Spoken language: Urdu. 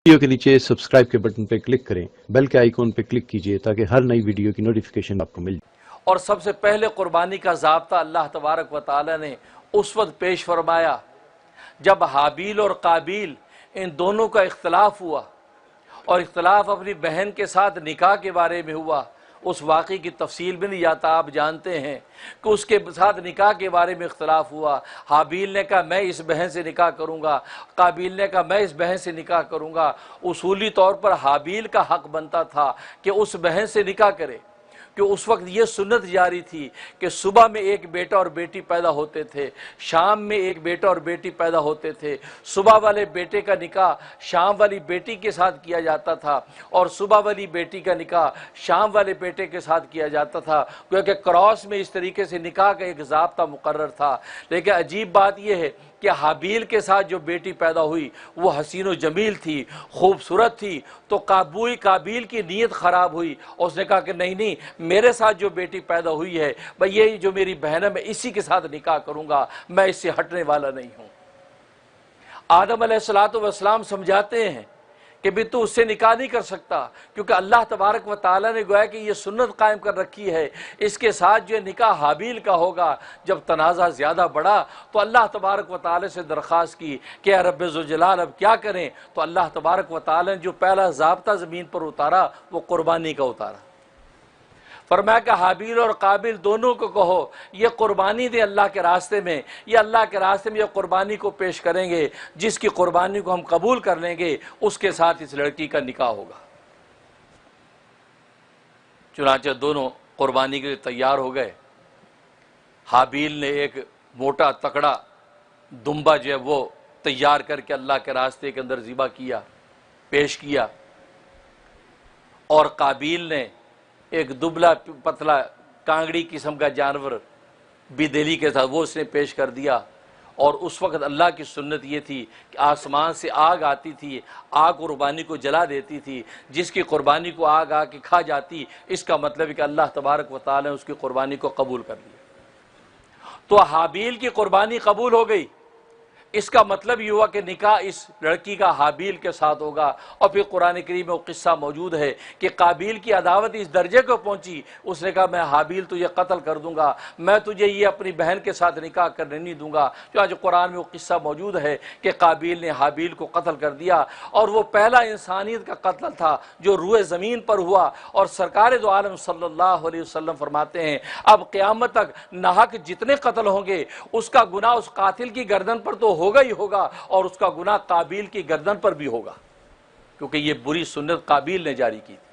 ویڈیو کے نیچے سبسکرائب کے بٹن پہ کلک کریں، بیل کے آئیکن پہ کلک کیجئے تاکہ ہر نئی ویڈیو کی نوٹیفیکیشن آپ کو مل جائے۔ اور سب سے پہلے قربانی کا ضابطہ اللہ تبارک و تعالی نے اس وقت پیش فرمایا جب حابیل اور قابیل ان دونوں کا اختلاف ہوا، اور اختلاف اپنی بہن کے ساتھ نکاح کے بارے میں ہوا۔ اس واقعے کی تفصیل بھی نہیں جاتا، آپ جانتے ہیں کہ اس کے ساتھ نکاح کے بارے میں اختلاف ہوا۔ حابیل نے کہا میں اس بہن سے نکاح کروں گا، قابیل نے کہا میں اس بہن سے نکاح کروں گا۔ اصولی طور پر حابیل کا حق بنتا تھا کہ اس بہن سے نکاح کرے، کہ اس وقت یہ سنت جاری تھی کہ صبح میں ایک بیٹا اور بیٹی پیدا ہوتے تھے، شام میں ایک بیٹا اور بیٹی پیدا ہوتے تھے۔ صبح والے بیٹے کا نکاح شام والی بیٹی کے ساتھ کیا جاتا تھا، اور صبح والی بیٹی کا نکاح شام والے بیٹے کے ساتھ کیا جاتا تھا، کیونکہ کراس میں اس طریقے سے نکاح کا ایک ضابطہ مقرر تھا۔ لیکن عجیب بات یہ ہے کہ حابیل کے ساتھ جو بیٹی پیدا ہوئی وہ حسین و جمیل تھی، خوبصورت تھی، تو قابیل کی نیت خراب ہوئی، اور اس نے کہا کہ نہیں میرے ساتھ جو بیٹی پیدا ہوئی ہے بھئی یہ جو میری بہن ہے میں اسی کے ساتھ نکاح کروں گا، میں اس سے ہٹنے والا نہیں ہوں۔ آدم علیہ السلام سمجھاتے ہیں کہ بھی تو اس سے نکاح نہیں کر سکتا، کیونکہ اللہ تبارک و تعالیٰ نے گویا کہ یہ سنت قائم کر رکھی ہے، اس کے ساتھ جو نکاح حابیل کا ہوگا۔ جب تنازع زیادہ بڑھا تو اللہ تبارک و تعالیٰ سے درخواست کی کہ اے رب ذوالجلال اب کیا کریں؟ تو اللہ تبارک و تعالیٰ نے جو پہلا ضابطہ زمین پر اتارا وہ قربانی کا اتارا۔ فرمایا کہ حابیل اور قابیل دونوں کو کہو یہ قربانی دے اللہ کے راستے میں، یہ اللہ کے راستے میں یہ قربانی کو پیش کریں گے، جس کی قربانی کو ہم قبول کر لیں گے اس کے ساتھ اس لڑکی کا نکاح ہوگا۔ چنانچہ دونوں قربانی کے لیے تیار ہو گئے۔ حابیل نے ایک موٹا تکڑا دمبا جو ہے وہ تیار کر کے اللہ کے راستے کے اندر ذبح کیا، پیش کیا، اور قابیل نے ایک دبلا پتلا کانگڑی قسم کا جانور بدیلی کے ساتھ وہ اس نے پیش کر دیا۔ اور اس وقت اللہ کی سنت یہ تھی کہ آسمان سے آگ آتی تھی، آگ قربانی کو جلا دیتی تھی، جس کی قربانی کو آگ آ کے کھا جاتی، اس کا مطلب ہے کہ اللہ تبارک و تعالی نے اس کی قربانی کو قبول کر لیا۔ تو حابیل کی قربانی قبول ہو گئی، اس کا مطلب یہ ہوا کہ نکاح اس لڑکی کا حابیل کے ساتھ ہوگا۔ اور پھر قرآن کریم میں وہ قصہ موجود ہے کہ قابیل کی عداوت اس درجے کو پہنچی، اس نے کہا میں حابیل تجھے قتل کر دوں گا، میں تجھے یہ اپنی بہن کے ساتھ نکاح کرنے نہیں دوں گا۔ جو آج قرآن میں وہ قصہ موجود ہے کہ قابیل نے حابیل کو قتل کر دیا، اور وہ پہلا انسانیت کا قتل تھا جو روئے زمین پر ہوا۔ اور سرکار دو عالم صلی اللہ علیہ وسلم فرماتے ہیں اب قیامت تک ناحق جتنے قتل ہوں گے اس کا گناہ اس قاتل کی گردن پر تو ہوگا ہی ہوگا، اور اس کا گناہ قابیل کی گردن پر بھی ہوگا، کیونکہ یہ بری سنت قابیل نے جاری کی تھی۔